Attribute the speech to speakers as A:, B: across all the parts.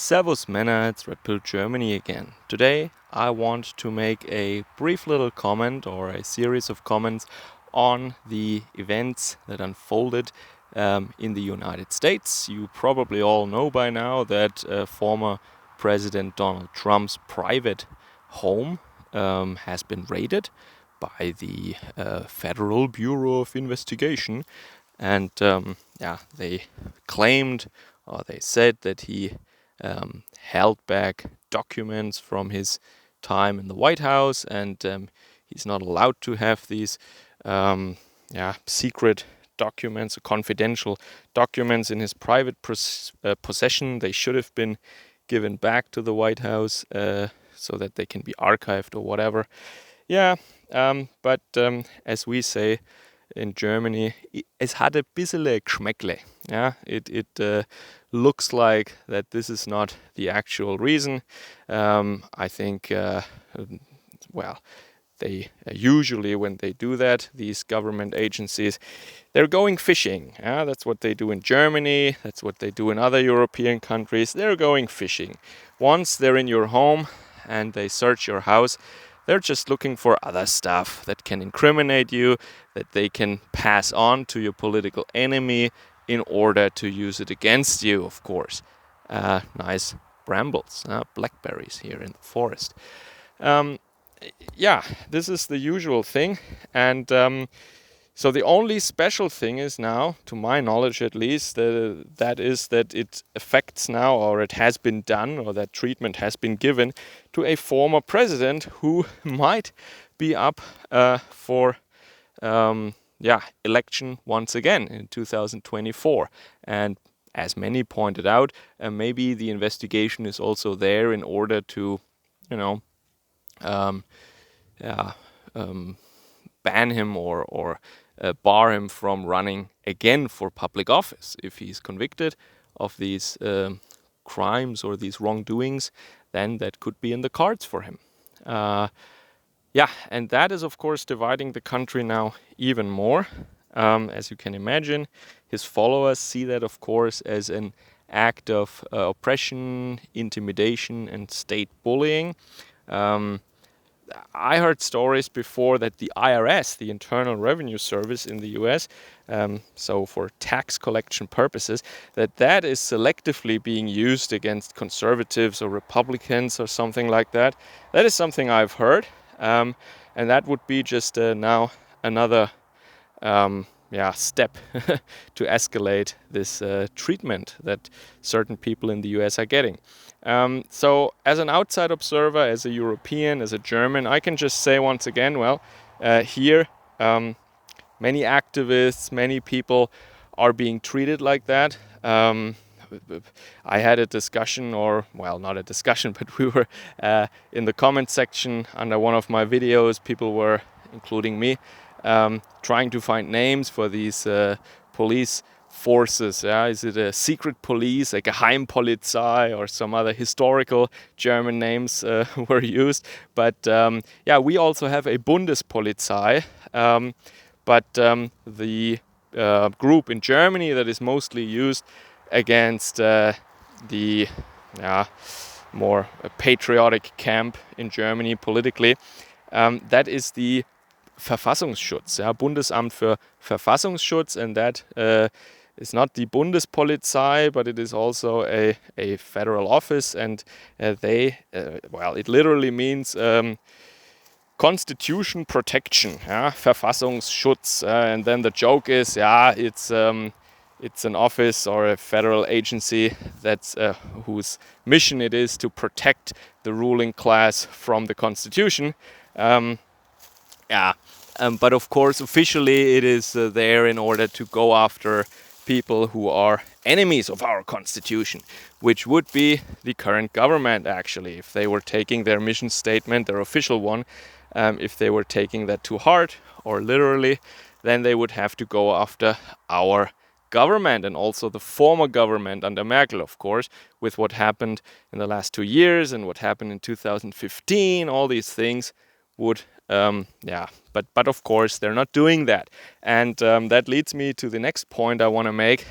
A: Servus Männer, it's Red Pill Germany again. Today I want to make a brief little comment or a series of comments on the events that unfolded in the United States. You probably all know by now that former President Donald Trump's private home has been raided by the Federal Bureau of Investigation, and they claimed or they said that he held back documents from his time in the White House, and he's not allowed to have these secret documents, confidential documents in his private possession. They should have been given back to the White House so that they can be archived or whatever. But as we say in Germany, es hat ein bisschen Geschmäckle. Yeah, it looks like that this is not the actual reason. I think, they usually, when they do that, these government agencies, they're going fishing. Yeah, that's what they do in Germany. That's what they do in other European countries. They're going fishing. Once they're in your home and they search your house, they're just looking for other stuff that can incriminate you, that they can pass on to your political enemy in order to use it against you, of course. Nice brambles, blackberries here in the forest. This is the usual thing. And so the only special thing is now, to my knowledge at least, that it affects now, or it has been done, or that treatment has been given to a former president who might be up for election once again in 2024. And as many pointed out, maybe the investigation is also there in order to, ban him or bar him from running again for public office. If he's convicted of these crimes or these wrongdoings, then that could be in the cards for him. And that is, of course, dividing the country now even more. As you can imagine, his followers see that, of course, as an act of oppression, intimidation, and state bullying. I heard stories before that the IRS, the Internal Revenue Service in the US, so for tax collection purposes, that is selectively being used against conservatives or Republicans or something like that. That is something I've heard, and that would be just now another step to escalate this treatment that certain people in the US are getting. So as an outside observer, as a European, as a German, I can just say once again, here many activists, many people are being treated like that. I had a discussion, not a discussion, but we were in the comment section under one of my videos. People were, including me, trying to find names for these police forces. Is it a secret police, a Geheimpolizei, or some other historical German names were used? But we also have a Bundespolizei. But the group in Germany that is mostly used against the more patriotic camp in Germany politically, that is the Verfassungsschutz, Bundesamt für Verfassungsschutz, and that is not the Bundespolizei, but it is also a federal office, and it literally means Constitution protection, Verfassungsschutz, and then the joke is, it's an office or a federal agency that's whose mission it is to protect the ruling class from the Constitution. But of course, officially it is there in order to go after people who are enemies of our Constitution, which would be the current government, actually. If they were taking their mission statement, their official one, if they were taking that to heart or literally, then they would have to go after our government and also the former government under Merkel, of course, with what happened in the last 2 years and what happened in 2015. All these things would but of course they're not doing that, and that leads me to the next point I want to make.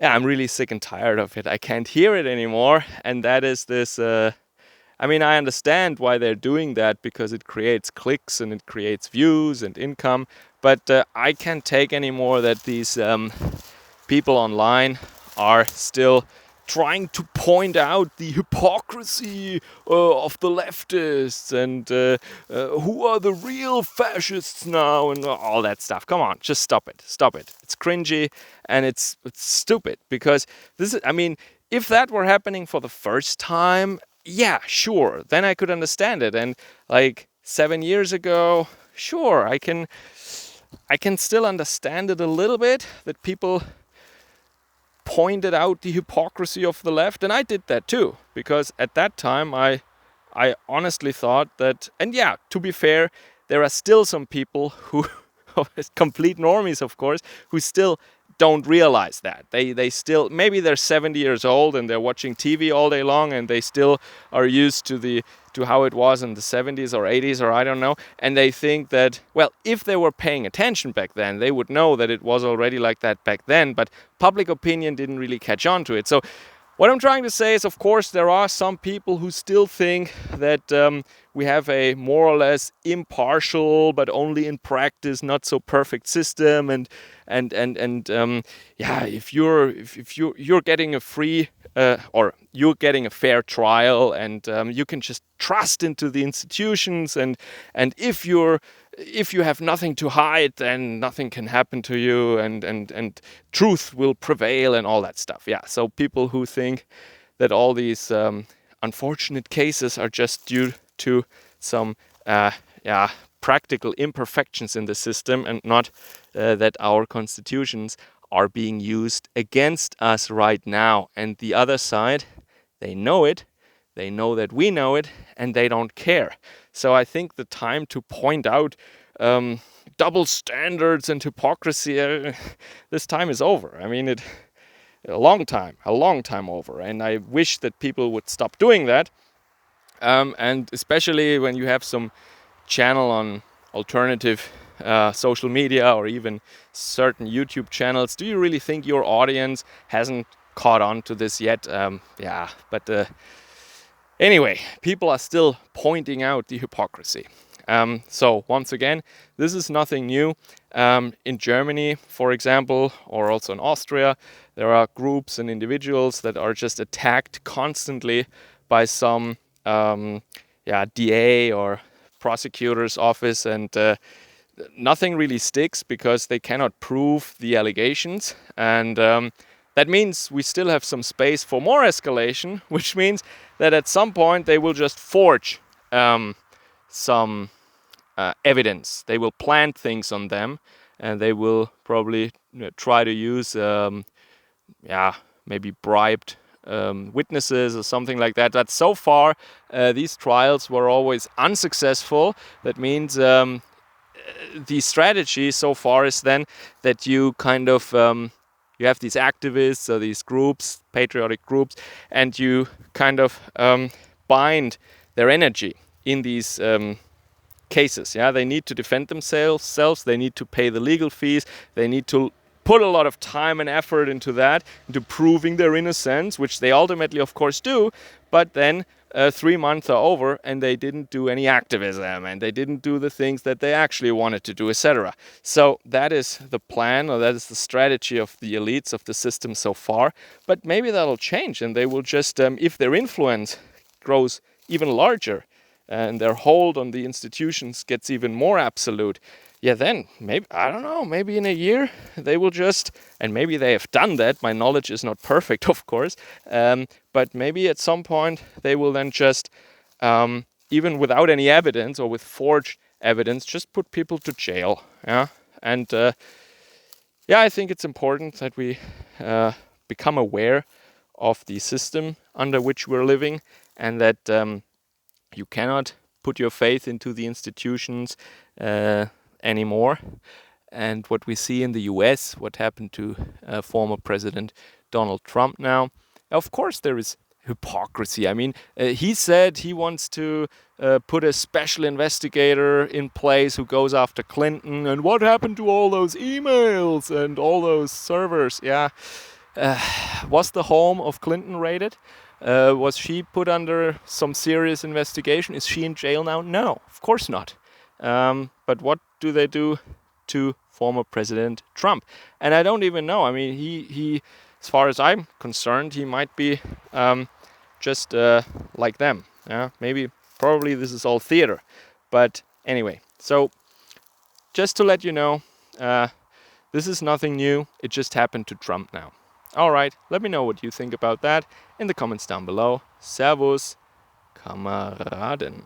A: yeah, I'm really sick and tired of it. I can't hear it anymore. And that is this. I mean, I understand why they're doing that, because it creates clicks and it creates views and income. But I can't take anymore that these people online are still trying to point out the hypocrisy of the leftists and who are the real fascists now and all that stuff. Come on, just stop it. Stop it. It's cringy and it's stupid, because this is, I mean, if that were happening for the first time, yeah, sure, then I could understand it. And like 7 years ago, sure, I can still understand it a little bit, that people pointed out the hypocrisy of the left, and I did that too, because at that time I honestly thought that, and yeah, to be fair, there are still some people who complete normies, of course, who still don't realize that. They still, maybe they're 70 years old and they're watching TV all day long, and they still are used to how it was in the 70s or 80s, or I don't know, and they think that, well, if they were paying attention back then, they would know that it was already like that back then, but public opinion didn't really catch on to it. So what I'm trying to say is, of course, there are some people who still think that we have a more or less impartial, but only in practice not so perfect system, and yeah, if you're getting a free or you're getting a fair trial, and you can just trust into the institutions, and if you have nothing to hide, then nothing can happen to you, and truth will prevail and all that stuff. Yeah, so people who think that all these unfortunate cases are just due to some practical imperfections in the system, and not that our constitutions are being used against us right now. And the other side, they know it, they know that we know it, and they don't care. So I think the time to point out double standards and hypocrisy, this time is over. I mean, a long time over. And I wish that people would stop doing that. And especially when you have some channel on alternative social media, or even certain YouTube channels, do you really think your audience hasn't caught on to this yet? Yeah, but anyway, people are still pointing out the hypocrisy. So once again, this is nothing new. In Germany, for example, or also in Austria, there are groups and individuals that are just attacked constantly by some DA or prosecutor's office, and nothing really sticks because they cannot prove the allegations. And that means we still have some space for more escalation, which means that at some point they will just forge some evidence. They will plant things on them, and they will probably try to use maybe bribed witnesses or something like that. But so far, these trials were always unsuccessful. That means the strategy so far is then that you kind of you have these activists or these groups, patriotic groups, and you kind of bind their energy in these cases. Yeah, they need to defend themselves. They need to pay the legal fees. They need to put a lot of time and effort into that, into proving their innocence, which they ultimately, of course, do. But then 3 months are over, and they didn't do any activism, and they didn't do the things that they actually wanted to do, etc. So that is the plan, or that is the strategy of the elites of the system so far. But maybe that'll change, and they will just, if their influence grows even larger, and their hold on the institutions gets even more absolute, yeah, then maybe, I don't know, maybe in a year they will just, and maybe they have done that, my knowledge is not perfect, of course, but maybe at some point they will then just, even without any evidence or with forged evidence, just put people to jail. Yeah, and I think it's important that we become aware of the system under which we're living, and that you cannot put your faith into the institutions anymore. And what we see in the US, what happened to former President Donald Trump now, of course there is hypocrisy. I mean, he said he wants to put a special investigator in place who goes after Clinton, and what happened to all those emails and all those servers? Yeah, Was the home of Clinton raided? Was she put under some serious investigation? Is she in jail now? No, of course not. But what do they do to former President Trump? And I don't even know. I mean, he as far as I'm concerned, he might be just like them. Yeah, maybe, probably this is all theater. But anyway, so just to let you know, this is nothing new. It just happened to Trump now. All right, let me know what you think about that in the comments down below. Servus, Kameraden.